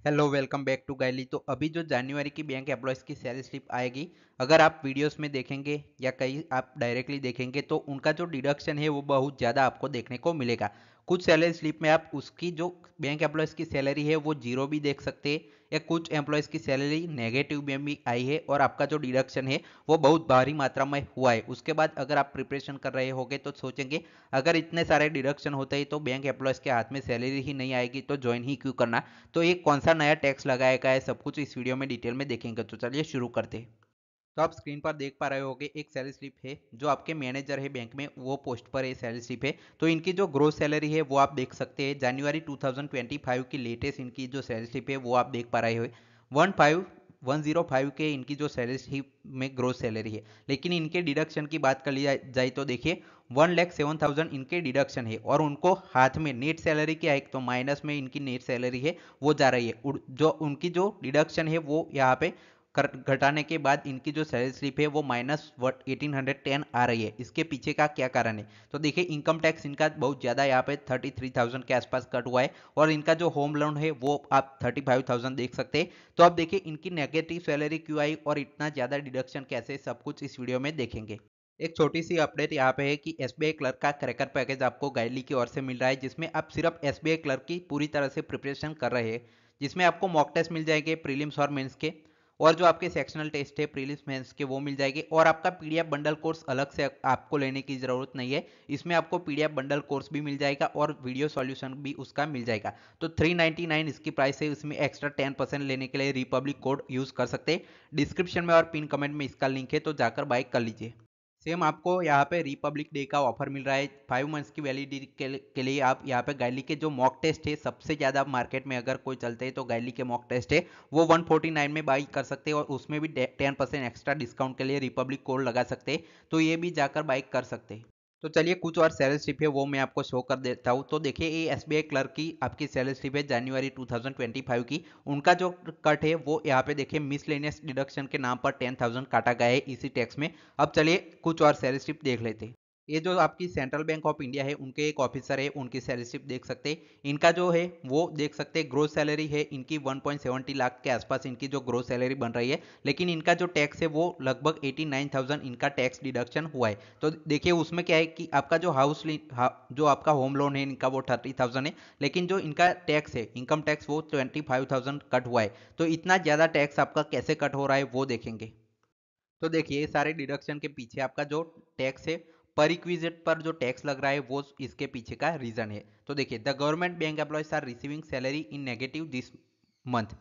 Hello welcome back to गाइली। तो अभी जो जनवरी की बैंक एम्प्लॉयज़ की सैलरी स्लिप आएगी, अगर आप वीडियोस में देखेंगे या कहीं आप डायरेक्टली देखेंगे तो उनका जो डिडक्शन है वो बहुत ज़्यादा आपको देखने को मिलेगा। कुछ सैलरी स्लिप में आप उसकी जो बैंक एम्प्लॉयज़ की सैलरी है वो जीरो भी देख सकते हैं, या कुछ एम्प्लॉयज़ की सैलरी नेगेटिव में भी आई है और आपका जो डिडक्शन है वो बहुत भारी मात्रा में हुआ है। उसके बाद अगर आप प्रिपरेशन कर रहे होगे तो सोचेंगे अगर इतने सारे डिडक्शन होते ही तो बैंक एम्प्लॉयज़ के हाथ में सैलरी ही नहीं आएगी तो ज्वाइन ही क्यों करना। तो ये कौन सा नया टैक्स लगाया गया है, सब कुछ इस वीडियो में डिटेल में देखेंगे। तो चलिए शुरू करते हैं। तो आप स्क्रीन पर देख पा रहे होंगे एक सैलरी स्लिप है जो आपके मैनेजर है बैंक में, वो पोस्ट पर ये सैलरी स्लिप है। तो इनकी जो ग्रोस सैलरी है वो आप देख सकते हैं। जनवरी 2025 की लेटेस्ट इनकी जो सैलरी स्लिप है वो आप देख पा रहे हो। 15105 के इनकी जो सैलरी स्लिप में ग्रोस सैलरी है, लेकिन इनके डिडक्शन की बात कर ली जाए तो देखिए 1,07,000 इनके डिडक्शन है और उनको हाथ में नेट सैलरी क्या है, तो माइनस में इनकी नेट सैलरी है वो जा रही है। जो उनकी जो डिडक्शन है वो यहाँ पे घटाने के बाद इनकी जो सैलरी स्लिप है वो माइनस 1810 आ रही है। इसके पीछे का क्या कारण है, तो देखिए इनकम टैक्स इनका बहुत ज़्यादा यहाँ पे 33,000 के आसपास कट हुआ है और इनका जो होम लोन है वो आप 35,000 देख सकते हैं। तो अब देखिए इनकी नेगेटिव सैलरी क्यों आई और इतना ज़्यादा डिडक्शन कैसे, सब कुछ इस वीडियो में देखेंगे। एक छोटी सी अपडेट यहाँ पे है कि एसबीआई क्लर्क का क्रैकर पैकेज आपको गाइडली की ओर से मिल रहा है, जिसमें आप सिर्फ एसबीआई क्लर्क की पूरी तरह से प्रिपरेशन कर रहे हैं, जिसमें आपको मॉक टेस्ट मिल जाएंगे प्रीलिम्स और मेंस के, और जो आपके सेक्शनल टेस्ट है प्रीलिम्स मेंस के वो मिल जाएंगे, और आपका पीडीएफ बंडल कोर्स अलग से आपको लेने की ज़रूरत नहीं है। इसमें आपको पीडीएफ बंडल कोर्स भी मिल जाएगा और वीडियो सॉल्यूशन भी उसका मिल जाएगा। तो 399 इसकी प्राइस है। इसमें एक्स्ट्रा 10% लेने के लिए रिपब्लिक कोड यूज़ कर सकते हैं। डिस्क्रिप्शन में और पिन कमेंट में इसका लिंक है, तो जाकर बाय कर लीजिए। सेम आपको यहाँ पे रिपब्लिक डे का ऑफर मिल रहा है 5 मंथ्स की वैलिडिटी के लिए। आप यहाँ पे गाइली के जो मॉक टेस्ट है, सबसे ज़्यादा मार्केट में अगर कोई चलते हैं तो गाइली के मॉक टेस्ट है वो 149 में बाई कर सकते हैं और उसमें भी 10% एक्स्ट्रा डिस्काउंट के लिए रिपब्लिक कोड लगा सकते हैं, तो ये भी जाकर बाई कर सकते हैं। तो चलिए कुछ और सैलरी स्लिप है वो मैं आपको शो कर देता हूँ। तो देखिए ये एसबीआई क्लर्क की आपकी सैलरी स्लिप है जनवरी 2025 की। उनका जो कट है वो यहाँ पे देखिए मिसलेनियस डिडक्शन के नाम पर 10,000 काटा गया है इसी टैक्स में। अब चलिए कुछ और सैलरी स्लिप देख लेते हैं। ये जो आपकी सेंट्रल बैंक ऑफ इंडिया है उनके एक ऑफिसर है, उनकी सैलरी स्लिप देख सकते हैं। इनका जो है वो देख सकते हैं, ग्रोस सैलरी है इनकी 1.70 लाख के आसपास इनकी जो ग्रोस सैलरी बन रही है, लेकिन इनका जो टैक्स है वो लगभग 89,000 इनका टैक्स डिडक्शन हुआ है। तो देखिए उसमें क्या है कि आपका जो जो आपका होम लोन है इनका वो 30,000 है, लेकिन जो इनका टैक्स है इनकम टैक्स वो 25,000 कट हुआ है। तो इतना ज़्यादा टैक्स आपका कैसे कट हो रहा है वो देखेंगे। तो देखिए ये सारे डिडक्शन के पीछे आपका जो टैक्स है, पर रिक्विजिट पर जो टैक्स लग रहा है वो इसके पीछे का रीजन है। तो देखिए the government bank employees are receiving salary in negative this month,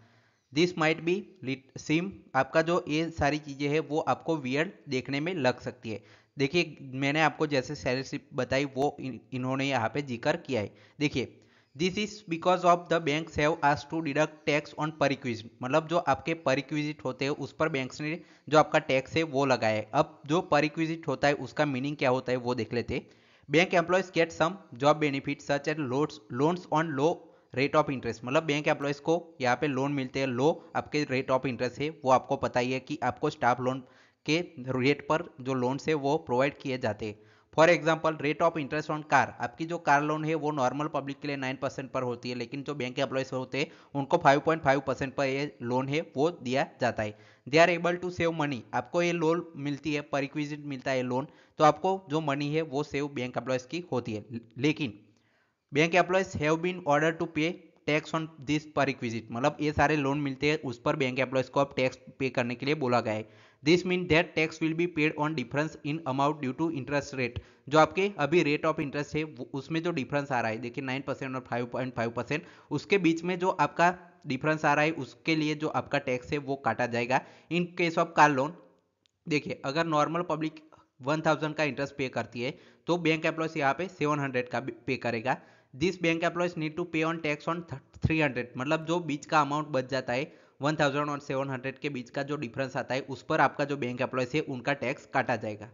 this might be seem. आपका जो ये सारी चीज़ें हैं वो आपको वियर्ड देखने में लग सकती है। देखिए मैंने आपको जैसे सैलरी स्लिप बताई वो इन्होंने यहाँ पे जिक्र किया है। देखिए this is because of the banks have asked to deduct tax on perquisite, मतलब जो आपके पर रिक्विजिट होते हैं उस पर बैंक्स ने जो आपका टैक्स है वो लगाया है। अब जो पर रिक्विजिट होता है उसका मीनिंग क्या होता है वो देख लेते हैं। Bank employees get some job benefit such as loans on low rate of interest, मतलब बैंक एम्प्लॉयज़ को यहाँ पे लोन मिलते हैं, लो आपके रेट ऑफ इंटरेस्ट है वो आपको पता ही है कि आपको स्टाफ लोन के रेट पर जो लोन्स है वो प्रोवाइड किए जाते हैं। For example rate of interest on car, आपकी जो कार लोन है वो नॉर्मल पब्लिक के लिए 9% पर होती है, लेकिन जो बैंक एम्प्लॉयज़ होते हैं उनको 5.5% पर ये लोन है वो दिया जाता है। They are able to save money, आपको ये लोन मिलती है, पर रिक्विजिट मिलता है लोन, तो आपको जो मनी है वो सेव बैंक एम्प्लॉयज़ की होती है। लेकिन bank employees have been order to pay tax on this perquisite, मतलब ये सारे लोन मिलते हैं उस पर बैंक एम्प्लॉयज को अब टैक्स पे करने के लिए बोला गया है। This mean that tax will be paid on difference in amount due to interest rate, जो आपके अभी रेट ऑफ इंटरेस्ट है उसमें जो डिफरेंस आ रहा है, देखिए 9% और 5.5%, उसके बीच में जो आपका डिफरेंस आ रहा है उसके लिए जो आपका टैक्स है वो काटा जाएगा। In case of car loan देखिए अगर नॉर्मल पब्लिक 1,000 का इंटरेस्ट पे करती है तो बैंक एम्प्लॉयज यहाँ पे 700 का पे करेगा। This bank employees need to pay on tax on 300, मतलब जो बीच का अमाउंट बच जाता है 1,000 और 700 के बीच का जो डिफरेंस आता है उस पर आपका जो बैंक एम्प्लॉयज है उनका टैक्स काटा जाएगा।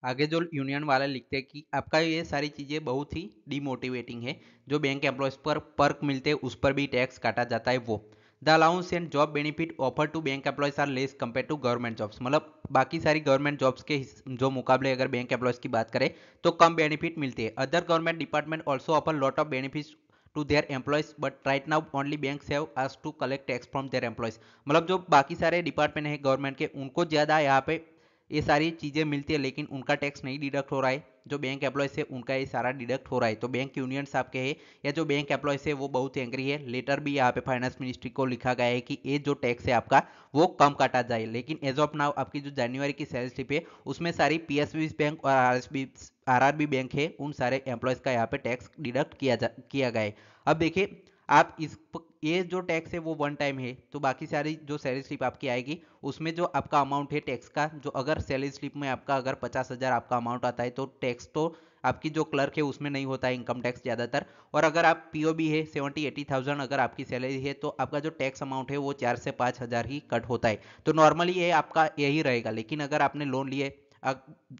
आगे जो यूनियन वाले लिखते हैं कि आपका ये सारी चीज़ें बहुत ही डिमोटिवेटिंग है, जो बैंक एम्प्लॉयज़ पर पर्क मिलते हैं उस पर भी टैक्स काटा जाता है वो। The allowance and job benefit offer to bank employees are less compare to government jobs, मतलब बाकी सारी गवर्नमेंट जॉब्स के जो मुकाबले अगर बैंक एम्प्लॉयज़ की बात करें तो कम बेनिफिट मिलते हैं। Other government department also offer lot of benefits to their employees but right now only banks have asked to collect tax from their employees. मतलब जो बाकी सारे डिपार्टमेंट है गवर्नमेंट के उनको ज़्यादा यहाँ पे ये सारी चीज़ें मिलती है, लेकिन उनका टैक्स नहीं डिडक्ट हो रहा है। जो बैंक एम्प्लॉयज है उनका ये सारा डिडक्ट हो रहा है। तो बैंक यूनियंस आपके है या जो बैंक एम्प्लॉयज है वो बहुत एंग्री है। लेटर भी यहाँ पे फाइनेंस मिनिस्ट्री को लिखा गया है कि ये जो टैक्स है आपका वो कम काटा जाए। लेकिन एज ऑफ नाउ आपकी जो जनवरी की सैलरी स्लिप है उसमें सारी पीएसबी बैंक और आरआरबी बैंक है उन सारे एम्प्लॉयज का यहाँ पे टैक्स डिडक्ट किया गया है। अब देखिए आप ये जो टैक्स है वो वन टाइम है, तो बाकी सारी जो सैलरी स्लिप आपकी आएगी उसमें जो आपका अमाउंट है टैक्स का, जो अगर सैलरी स्लिप में आपका अगर 50,000 आपका अमाउंट आता है तो टैक्स तो आपकी जो क्लर्क है उसमें नहीं होता है इनकम टैक्स ज़्यादातर। और अगर आप पीओबी है 70-80,000 अगर आपकी सैलरी है तो आपका जो टैक्स अमाउंट है वो 4 से 5 हज़ार ही कट होता है। तो नॉर्मली ये आपका यही रहेगा। लेकिन अगर आपने लोन लिए,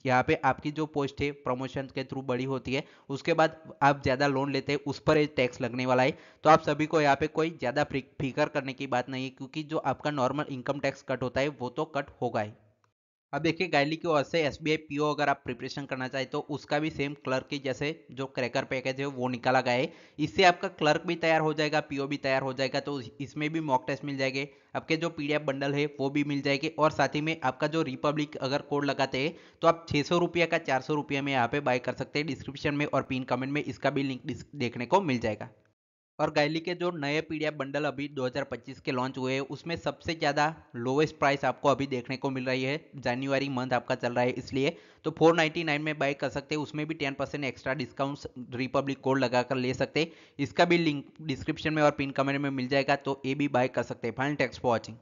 यहाँ पे आपकी जो पोस्ट है प्रमोशन के थ्रू बड़ी होती है, उसके बाद आप ज़्यादा लोन लेते हैं उस पर टैक्स लगने वाला है। तो आप सभी को यहाँ पे कोई ज़्यादा फिकर करने की बात नहीं है, क्योंकि जो आपका नॉर्मल इनकम टैक्स कट होता है वो तो कट होगा ही। अब देखिए गाइडली की ओर से एसबीआई पीओ अगर आप प्रिपरेशन करना चाहे तो उसका भी सेम क्लर्क की जैसे जो क्रैकर पैकेज है वो निकाला गया है। इससे आपका क्लर्क भी तैयार हो जाएगा, पीओ भी तैयार हो जाएगा। तो इसमें भी मॉक टेस्ट मिल जाएंगे, आपके जो पीडीएफ बंडल है वो भी मिल जाएंगे, और साथ ही में आपका जो रिपब्लिक अगर कोड लगाते हैं तो आप 600 रुपये का 400 रुपये में यहाँ पे बाय कर सकते हैं। डिस्क्रिप्शन में और पिन कमेंट में इसका भी लिंक देखने को मिल जाएगा। और गायली के जो नए पीडीएफ बंडल अभी 2025 के लॉन्च हुए हैं उसमें सबसे ज़्यादा लोवेस्ट प्राइस आपको अभी देखने को मिल रही है। जनवरी मंथ आपका चल रहा है इसलिए तो 499 में बाय कर सकते हैं। उसमें भी 10% एक्स्ट्रा डिस्काउंट रिपब्लिक कोड लगाकर ले सकते हैं। इसका भी लिंक डिस्क्रिप्शन में और पिन कमेंट में मिल जाएगा, तो ये भी बाय कर सकते हैं। Final, thanks for watching.